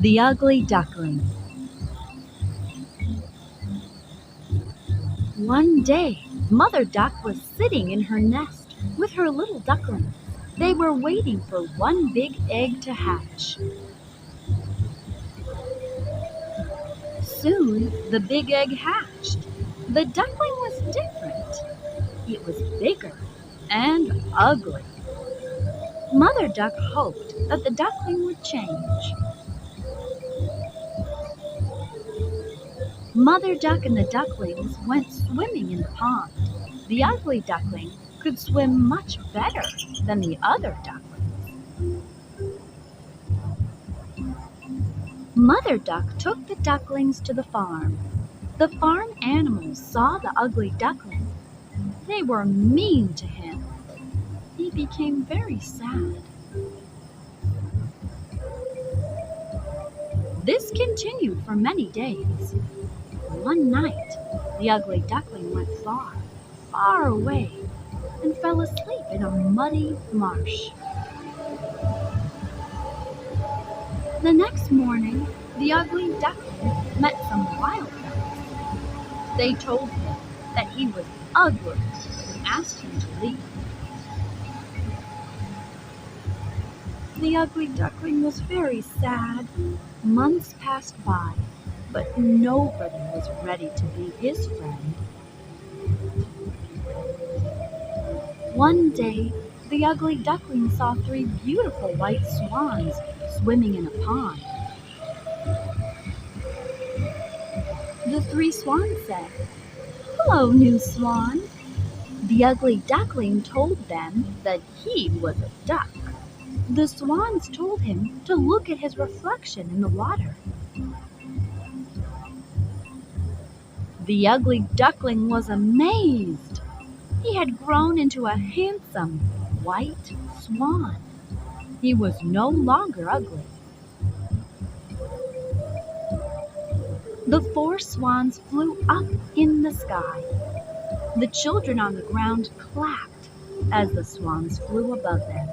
The Ugly Duckling. One day, Mother Duck was sitting in her nest with her little ducklings. They were waiting for one big egg to hatch. Soon, the big egg hatched. The duckling was different. It was bigger and ugly. Mother Duck hoped that the duckling would change. Mother Duck and the ducklings went swimming in the pond. The ugly duckling could swim much better than the other ducklings. Mother Duck took the ducklings to the farm. The farm animals saw the ugly duckling. They were mean to him. He became very sad. This continued for many days. One night, the ugly duckling went far, far away, and fell asleep in a muddy marsh. The next morning, the ugly duckling met some wild ducks. They told him that he was ugly and asked him to leave. The ugly duckling was very sad. Months passed by, but nobody was ready to be his friend. One day, the ugly duckling saw 3 beautiful white swans swimming in a pond. The 3 swans said, "Hello, new swan." The ugly duckling told them that he was a duck. The swans told him to look at his reflection in the water. The ugly duckling was amazed. He had grown into a handsome white swan. He was no longer ugly. The 4 swans flew up in the sky. The children on the ground clapped as the swans flew above them.